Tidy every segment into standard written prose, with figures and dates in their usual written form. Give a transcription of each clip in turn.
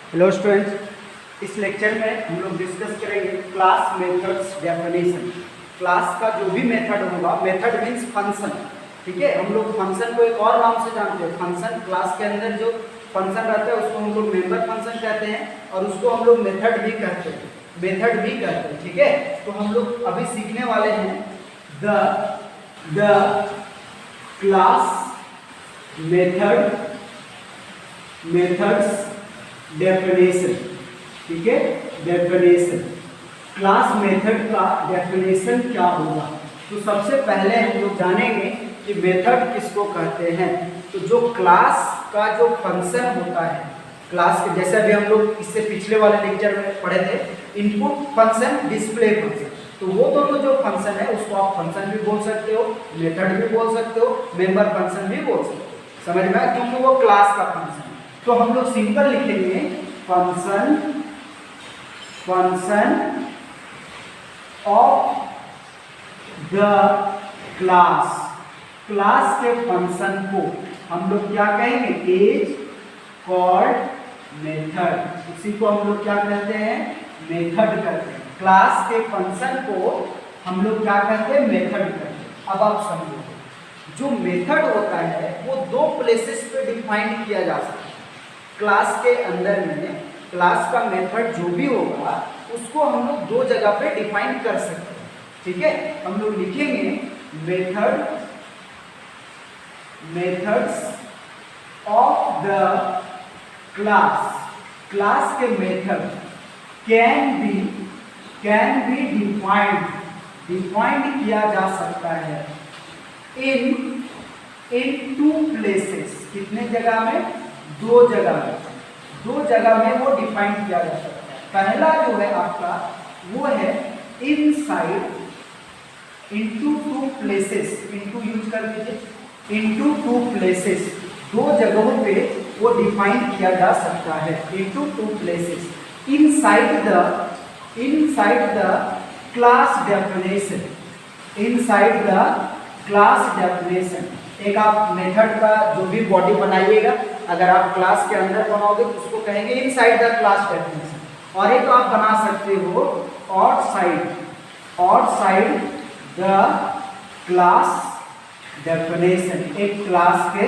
Hello students, इस lecture में हम लोग डिस्कस करेंगे क्लास मेथड्स डेफिनेशन। क्लास का जो भी मेथड होगा, मेथड मीन्स फंक्शन, ठीक है। हम लोग फंक्शन को एक और नाम से जानते हैं। फंक्शन, क्लास के अंदर जो फंक्शन रहता है उसको हम लोग मेंबर फंक्शन कहते हैं और उसको हम लोग मेथड भी कहते हैं, ठीक है। तो हम लोग अभी सीखने वाले हैं द क्लास मेथड्स डेफिनेशन, ठीक है। डेफिनेशन, क्लास मेथड का डेफिनेशन क्या होगा। तो सबसे पहले हम लोग जानेंगे कि मेथड किसको कहते हैं। तो जो क्लास का जो फंक्शन होता है, क्लास के जैसे अभी हम लोग इससे पिछले वाले लेक्चर में पढ़े थे, इनपुट फंक्शन, डिस्प्ले फंक्शन। तो वो दोनों जो फंक्शन है उसको आप फंक्शन भी बोल सकते हो, मेथड भी बोल सकते हो, मेंबर फंक्शन भी बोल सकते हो। समझ में आया, क्योंकि वो क्लास का फंक्शन है। तो हम लोग सिंपल लिखेंगे फंक्शन ऑफ द क्लास के फंक्शन को हम लोग क्या कहेंगे, इज कॉल्ड मेथड। उसी को हम लोग क्या कहते हैं, मेथड कहते हैं। क्लास के फंक्शन को हम लोग क्या कहते हैं, मेथड कहते हैं। अब आप समझो, जो मेथड होता है वो दो प्लेसेस पे डिफाइन किया जा सकता है। क्लास के अंदर में क्लास का मेथड जो भी होगा उसको हम लोग दो जगह पे डिफाइन कर सकते हैं, ठीक है। हम लोग लिखेंगे मेथड्स ऑफ द क्लास के मेथड कैन बी डिफाइंड किया जा सकता है इन टू प्लेसेस। कितने जगह में, दो जगह में वो डिफाइन किया जा सकता है। पहला जो है आपका वो है inside, into two places, into use कर दीजिए, इनटू टू प्लेसेस, दो जगहों पे वो डिफाइन किया जा सकता है, into two places, inside the class definition. एक आप मेथड का जो भी बॉडी बनाइएगा, अगर आप क्लास के अंदर बनाओगे तो उसको कहेंगे इनसाइड द क्लास डेफिनेशन। और एक आप बना सकते हो आउटसाइड द क्लास डेफिनेशन, एक क्लास के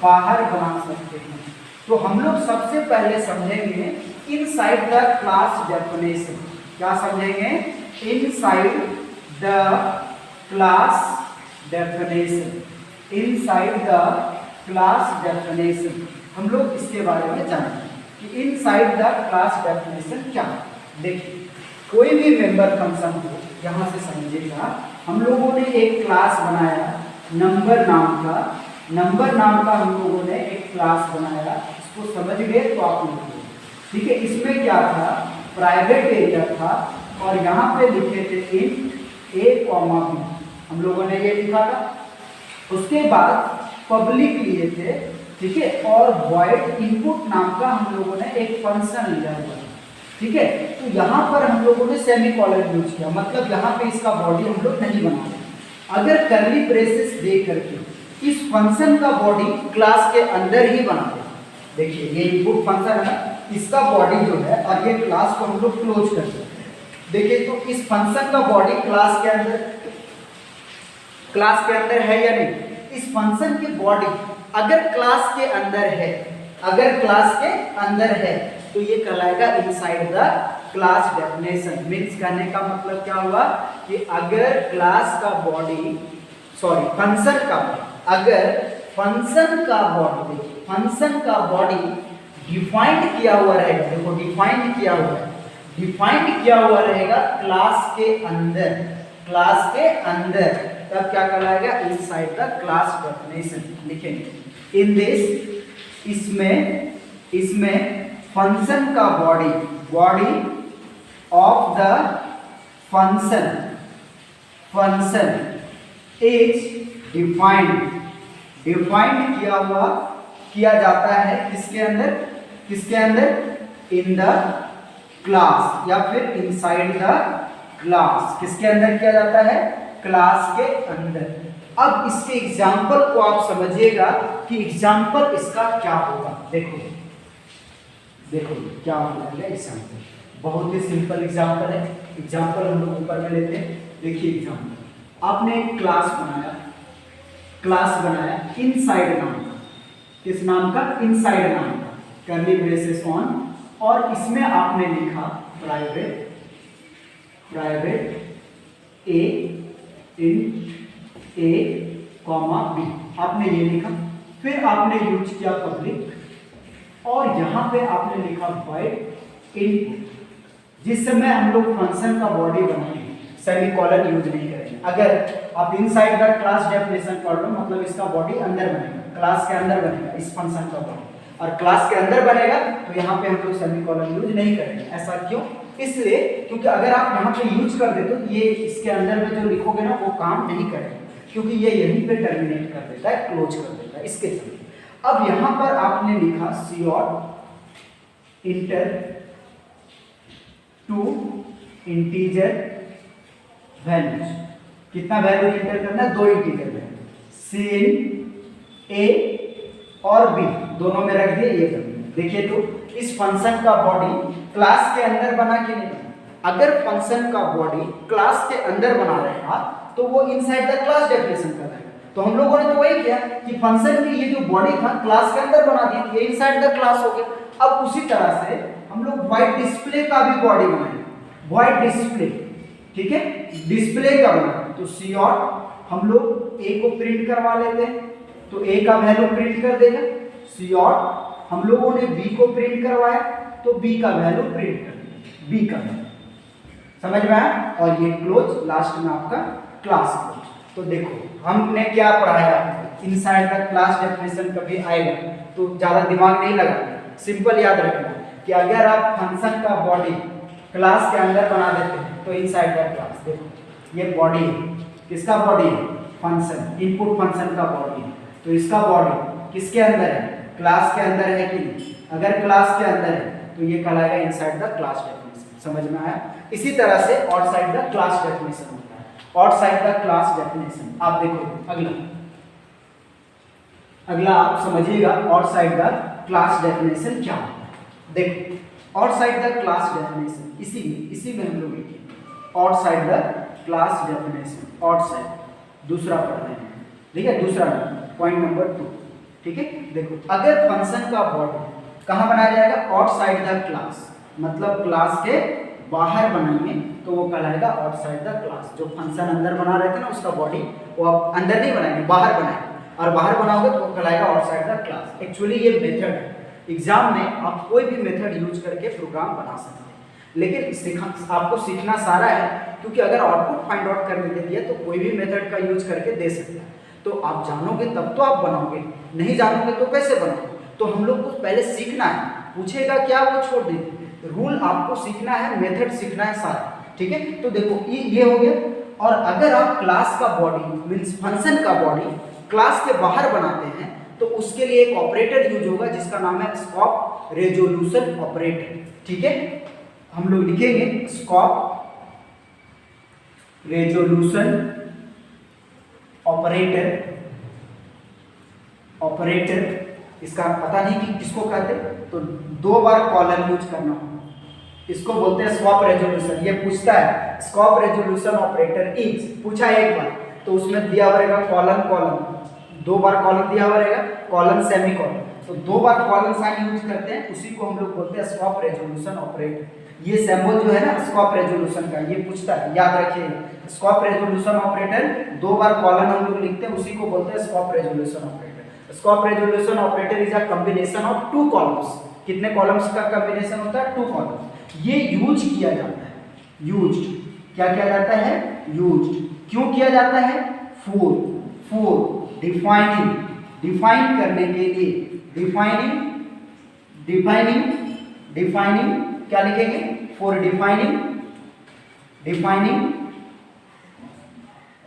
बाहर बना सकते हैं। तो हम लोग सबसे पहले समझेंगे इनसाइड द क्लास डेफिनेशन। क्या समझेंगे, inside the class definition, inside the class definition. हम लोग इसके बारे में जानेंगे कि इनसाइड द क्लास डेफिनेशन क्या है। देखिए, कोई भी मेंबर फंक्शन हो, यहाँ से समझिएगा, हम लोगों ने एक क्लास बनाया नंबर नाम का हम लोगों ने एक क्लास बनाया। इसको समझ गए तो आप लोग, ठीक है। इसमें क्या था, प्राइवेट एरिया था और यहाँ पे लिखे थे इंट a, b, हम लोगों ने ये लिखा था। उसके बाद पब्लिक लिए थे, ठीक है, और वॉइड इनपुट नाम का हम लोगों ने एक फंक्शन लिया हुआ, ठीक है। तो यहाँ पर हम लोगों ने सेमीकोलन यूज किया, मतलब यहाँ पे इसका बॉडी हम लोग नहीं बना रहे। अगर कर्ली ब्रेसेस दे करके इस फंक्शन का बॉडी क्लास के अंदर ही बना दे, देखिए ये इनपुट फंक्शन है, इसका बॉडी जो है, और ये क्लास को हम लोग क्लोज कर सकते हैं। देखिए, तो इस फंक्शन का बॉडी क्लास के अंदर है या नहीं। इस फंक्शन की बॉडी अगर क्लास के अंदर है तो ये कहलाएगा inside the class definition. Means कहने का मतलब क्या हुआ कि अगर क्लास का बॉडी, सॉरी फंक्शन का, अगर फंक्शन का बॉडी डिफाइंड किया हुआ रहेगा, देखो डिफाइंड किया हुआ रहेगा क्लास के अंदर, तब क्या कहलाएगा, इनसाइड द क्लास डेफिनेशन लिखेंगे। इन दिस, इसमें फंक्शन का body of the function is defined किया जाता है किसके अंदर, इन द क्लास, या फिर इनसाइड द क्लास। किसके अंदर किया जाता है, क्लास के अंदर। अब इसके एग्जाम्पल को आप समझिएगा कि एग्जाम्पल इसका क्या होगा। देखो, देखो क्या होगा एग्जाम्पल, बहुत ही सिंपल एग्जाम्पल है। एग्जाम्पल हम लोग ऊपर में लेते हैं। देखिए एग्जाम्पल, आपने एक क्लास बनाया इनसाइड नाम का। किस नाम का? इनसाइड नाम का, कर्ली ब्रेसेस ऑन, और इसमें आपने लिखा प्राइवेट ए इन ए कॉमा बी, आपने ये लिखा। फिर आपने यूज किया पब्लिक, और यहां पे आपने लिखा वाइड इनपुट। जिस समय हम लोग फंक्शन का बॉडी बनाएंगे सेमीकोलन यूज नहीं करेंगे। अगर आप इनसाइड द क्लास डेफिनेशन पढ़ लो, मतलब इसका बॉडी अंदर बनेगा, क्लास के अंदर बनेगा इस फंक्शन का बॉडी, और क्लास के अंदर बनेगा तो यहाँ पे हम लोग सेमीकोलन यूज नहीं करेंगे। ऐसा क्यों? इसलिए क्योंकि अगर आप यहाँ पे यूज कर देते तो ये इसके अंदर में जो लिखोगे ना वो काम नहीं करेगा, क्योंकि ये यहीं पे टर्मिनेट कर देता है, क्लोज कर देता है, इसके चलते। अब यहाँ पर आपने लिखा COT enter two integer values. कितना वैल्यू इंटर करना है? 2 इंटीजर वैल्यू, C A और B दोनों में रख दिए, ये कर दिए। देखिए तो इस फंक्शन का बॉडी क्लास के अंदर बना के नहीं बना। अगर फंक्शन का बॉडी क्लास के अंदर बना रहेगा तो वो इनसाइड द क्लास डेफिनेशन कर रहेगा। तो हम लोगों ने तो वही किया कि फंक्शन की ये जो बॉडी था क्लास के अंदर बना दी, ये इनसाइड द क्लास हो गया। अब उसी तरह से हम लोग वॉइड डिस्प्ले का भी बॉडी बनाएंगे, वॉइड डिस्प्ले, ठीक है, डिस्प्ले का बना। तो COT हम लोग A को प्रिंट करवा लेते हैं, तो A का वैल्यू प्रिंट कर देगा। COT हम लोगों ने B को प्रिंट करवाया तो B का वैल्यू प्रिंट कर देगा, B का वैल्यू। समझ में आया? और ये क्लोज, लास्ट में आपका क्लास क्लोज। तो देखो हमने क्या पढ़ाया, इनसाइड द क्लास डेफिनेशन कभी आएगा तो ज्यादा दिमाग नहीं लगाना, सिंपल याद रखना कि अगर आप फंक्शन का बॉडी क्लास के अंदर बना देते हैं तो इनसाइड द क्लास। देखो ये बॉडी है, किसका बॉडी है? फंक्शन, इनपुट फंक्शन का बॉडी है। तो इसका बॉडी किसके अंदर है? क्लास के अंदर है कि नहीं? अगर क्लास के अंदर है तो ये कहलाएगा इनसाइड द क्लास डेफिनेशन। समझ में आया? इसी तरह से आउटसाइड द क्लास डेफिनेशन होता है, आउटसाइड द क्लास डेफिनेशन। आप देखो अगला आप समझिएगा आउटसाइड द क्लास डेफिनेशन क्या होता है। देखो आउटसाइड द क्लास डेफिनेशन इसी में हम लोग लिखेंगे outside the class definition. Outside दूसरा पढ़ रहे हैं, ठीक है, दूसरा पॉइंट नंबर 2, ठीक है। देखो अगर फंक्शन का बॉडी कहाँ बनाया जाएगा? आउटसाइड द क्लास, मतलब क्लास के बाहर बनाएंगे तो वो कहलाएगा आउटसाइड द क्लास। जो फंक्शन अंदर बना रहे थे ना उसका बॉडी, वो आप अंदर नहीं बनाएंगे, बाहर बनाएंगे, और बाहर बनाओगे तो वो कहलाएगा आउटसाइड द क्लास। एक्चुअली ये मेथड है, एग्जाम में आप कोई भी मेथड यूज करके प्रोग्राम बना सकते हैं, लेकिन आपको सीखना सारा है, क्योंकि अगर आउटपुट फाइंड आउट करने के लिए तो कोई भी मेथड का यूज करके दे सकते हैं। तो आप जानोगे तब तो आप बनाओगे, नहीं जानोगे तो कैसे बनाओगे? तो हम लोग को पहले सीखना है, पूछेगा क्या वो छोड़ देंगे, रूल आपको सीखना है, मेथड सीखना है सारा, ठीक है। तो देखो ये हो गया। और अगर आप क्लास का बॉडी मींस फंक्शन का बॉडी क्लास के बाहर बनाते हैं तो उसके लिए एक ऑपरेटर यूज होगा जिसका नाम है स्कोप रेजोल्यूशन ऑपरेटर, ठीक है। हम लोग लिखेंगे स्कोप रेजोल्यूशन ऑपरेटर। इसका पता नहीं कि किसको कहते, तो 2 बार कॉलन यूज करना होगा, इसको बोलते हैं स्कोप रेजोल्यूशन। ये पूछता है स्कोप रेजोल्यूशन ऑपरेटर इज, पूछा एक बार तो उसमें दिया हुआ रहेगा कॉलन, 2 बार कॉलन दिया हुआ रहेगा, कॉलन सेमीकोलन, तो 2 बार कॉलन साइन यूज करते हैं, उसी को हम लोग बोलते हैं स्कोप रेजोल्यूशन ऑपरेटर। ये सिंबल जो है ना स्कोप रेजोल्यूशन का, ये पूछता है, याद रखिए स्कोप रेजोल्यूशन ऑपरेटर 2 बार कॉलन हम लोग लिखते हैं, उसी को बोलते हैं scope resolution operator. Scope resolution operator is a combination of 2 columns. कितने कॉलम्स का कॉम्बिनेशन होता है? 2 कॉलम्स। ये यूज किया जाता है, यूज क्या किया जाता है? यूज क्यों किया जाता है? फॉर डिफाइन करने के लिए, डिफाइनिंग क्या लिखेंगे? फॉर डिफाइनिंग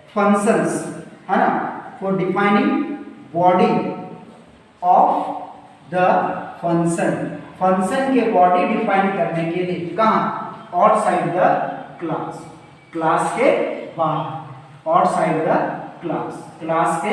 फंक्शंस, है ना, for defining body of the function के बॉडी डिफाइन करने के लिए कहाँ? आउटसाइड द क्लास के बाहर, आउटसाइड द क्लास के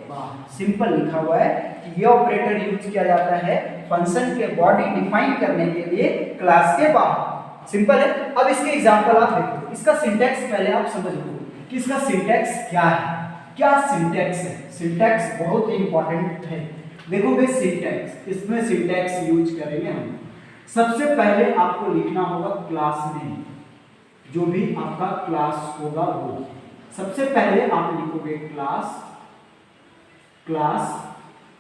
बाहर। सिंपल लिखा हुआ है कि ये ऑपरेटर यूज किया जाता है फंक्शन के बॉडी डिफाइन करने के लिए क्लास के बाहर। सिंपल है। अब इसके एग्जांपल आप देखो, इसका सिंटैक्स पहले आप समझ लो कि इसका सिंटैक्स क्या है। क्या सिंटैक्स है? सिंटैक्स बहुत ही इंपॉर्टेंट है। देखोगे सिंटैक्स, इसमें सिंटैक्स यूज करेंगे हम। सबसे पहले आपको लिखना होगा क्लास नेम, जो भी आपका क्लास होगा वो। सबसे पहले आप लिखोगे क्लास,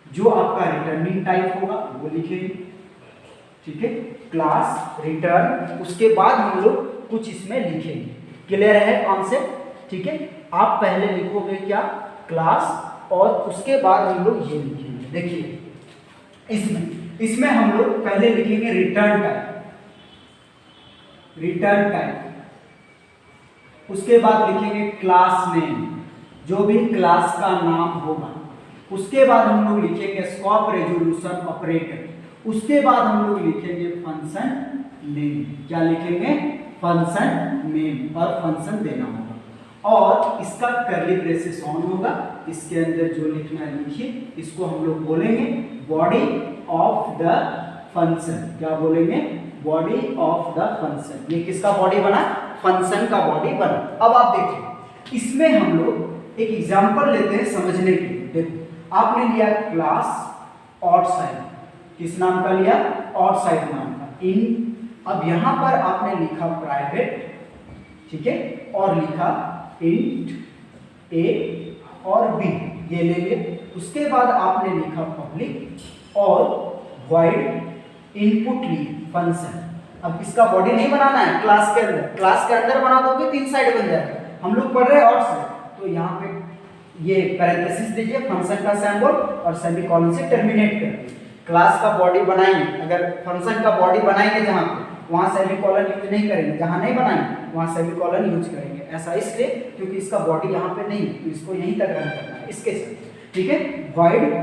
जो आपका रिटर्निंग टाइप होगा वो लिखेंगे, ठीक है, क्लास रिटर्न। उसके बाद हम लोग कुछ इसमें लिखेंगे। क्लियर है कॉन्सेप्ट? ठीक है। आप पहले लिखोगे क्या? क्लास, और उसके बाद हम लोग ये लिखेंगे। देखिए इसमें हम लोग पहले लिखेंगे रिटर्न टाइप, उसके बाद लिखेंगे क्लास नेम, जो भी क्लास का नाम होगा। उसके बाद हम लोग लिखेंगे स्कोप रेजोल्यूशन ऑपरेटर। उसके बाद हम लोग लिखेंगे फंक्शन नेम। क्या लिखेंगे? फंक्शन नेम, और फंक्शन देना होगा, और इसका कर्ली ब्रेसेस ऑन होगा। इसके अंदर जो लिखना है लिखिए। इसको हम लोग बोलेंगे बॉडी ऑफ द फंक्शन। क्या बोलेंगे? Body of the function. ये किसका बॉडी बना? फंक्शन का बॉडी बना। अब आप देखिए, इसमें हम लोग एक एग्जांपल लेते हैं समझने के लिए। देखो आपने लिया क्लास आउटसाइड, किस नाम का लिया? आउटसाइड नाम का। इन, अब यहां पर आपने लिखा प्राइवेट, ठीक है, और लिखा इंट ए और बी, ये ले लिए। उसके बाद आपने लिखा पब्लिक और वॉइड इनपुट ली फंक्शन। अब इसका बॉडी नहीं बनाना है क्लास के अंदर, क्लास के अंदर बना दोगे 3 साइड बन जाएगा। हम लोग पढ़ रहे हैं आउटसाइड, तो यहाँ पे ये पैरेंथेसिस दीजिए, फंक्शन का सिंबल, और सेमीकोलन से टर्मिनेट कर दीजिए। क्लास का बॉडी बनाएंगे, अगर फंक्शन का बॉडी बनाएंगे जहाँ पे, वहाँ सेमीकोलन यूज नहीं करेंगे, जहाँ नहीं बनाएंगे वहाँ सेमीकोलन यूज करेंगे। ऐसा इसलिए क्योंकि इसका बॉडी यहाँ पे नहीं है, तो इसको यहीं तक रन करना है इसके साथ, ठीक है। वॉइड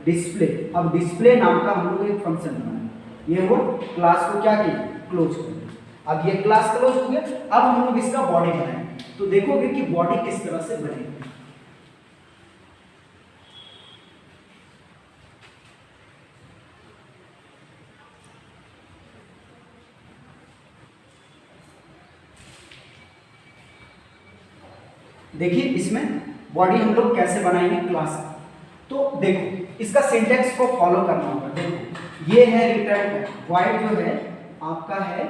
डिस्प्ले, अब डिस्प्ले नाम का हम लोग एक फंक्शन बनाएंगे। ये वो क्लास को क्या किया? क्लोज कर दिया। अब ये क्लास क्लोज हो गया। अब हम लोग इसका बॉडी बनाएंगे, तो देखोगे कि बॉडी किस तरह से बनेगी। देखिए इसमें बॉडी हम लोग कैसे बनाएंगे क्लास का। तो देखो इसका सिंटैक्स को फॉलो करना होगा। देखो ये है रिटर्न टाइप, वॉइड जो है आपका है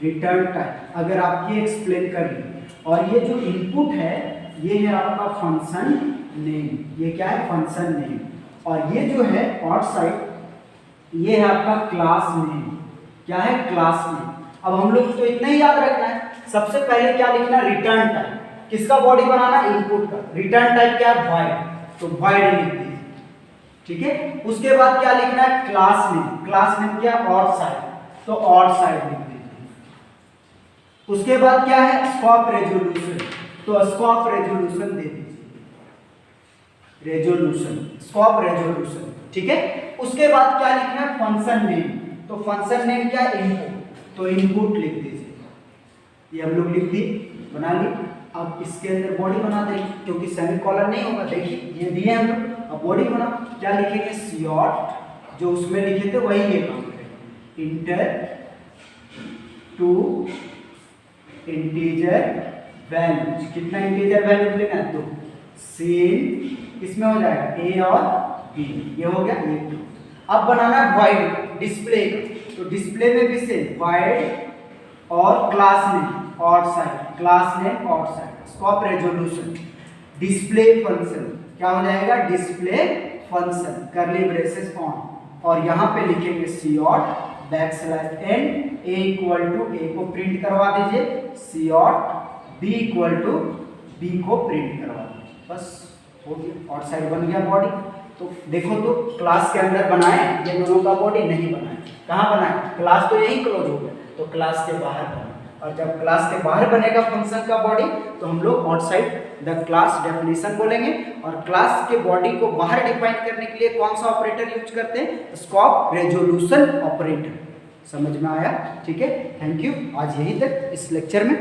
रिटर्न टाइप, अगर आप ये एक्सप्लेन कर ली। और ये जो इनपुट है ये है आपका फंक्शन नेम, ये क्या है? Function name. और ये जो है आउटसाइड ये है आपका क्लास नेम। क्या है? Class name. अब हम लोग तो इतना ही याद रखना है, सबसे पहले क्या लिखना? Return type. किसका बॉडी बनाना? इनपुट का। रिटर्न टाइप क्या है? वॉइड, तो वॉइड लिख दीजिए, ठीक है। उसके बाद क्या लिखना है? Class name. क्लास नेम क्या? आउटसाइड, तो आउटसाइड लिख दीजिए। उसके बाद क्या है? स्कोप रेजोल्यूशन, तो स्कोप रेजोल्यूशन दे दीजिए, रेजोल्यूशन, स्कोप रेजोल्यूशन, ठीक है। उसके बाद क्या लिखना है? फंक्शन नेम, तो फंक्शन नेम क्या? इनपुट, तो इनपुट लिख दीजिए। ये हम लोग लिख दिए, बना ली। अब इसके अंदर बॉडी बना देंगे, क्योंकि सेमीकोलन नहीं होगा। देखिए ये दिए हम लोग, अब बॉडी बना, क्या लिखेंगे? सियॉट, जो उसमें लिखे थे वही ये काम करेंगे। इंटर टू इंटीजर वैल्यूज, कितना इंटीजर वैल्यूज लेना है? 2। सीन किसमें हो जाएगा? ए और बी, ये हो गया ये 2। अब बनाना है वॉइड डिस्प्ले, तो डिस्प्ले में भी सेम वॉइड और class name outside, class name outside, scope resolution, display function, क्या हो जाएगा? Display function, curly braces on, और यहाँ पे लिखेंगे cout backslash n, a equal to a को प्रिंट करवा दीजिए, cout b equal to b को प्रिंट करवा दीजिए। बस हो गया, आउटसाइड बन गया बॉडी। तो देखो तो क्लास के अंदर बनाए ये दोनों का बॉडी, नहीं बनाए। कहाँ बनाए? क्लास तो यही क्लोज हो गया, तो क्लास के बाहर बना। और जब क्लास के बाहर बनेगा फंक्शन का बॉडी, तो हम लोग आउटसाइड द क्लास डेफिनेशन बोलेंगे। और क्लास के बॉडी को बाहर डिफाइन करने के लिए कौन सा ऑपरेटर यूज करते हैं? Scope resolution operator. समझ में आया? ठीक है, थैंक यू। आज यही तक इस लेक्चर में।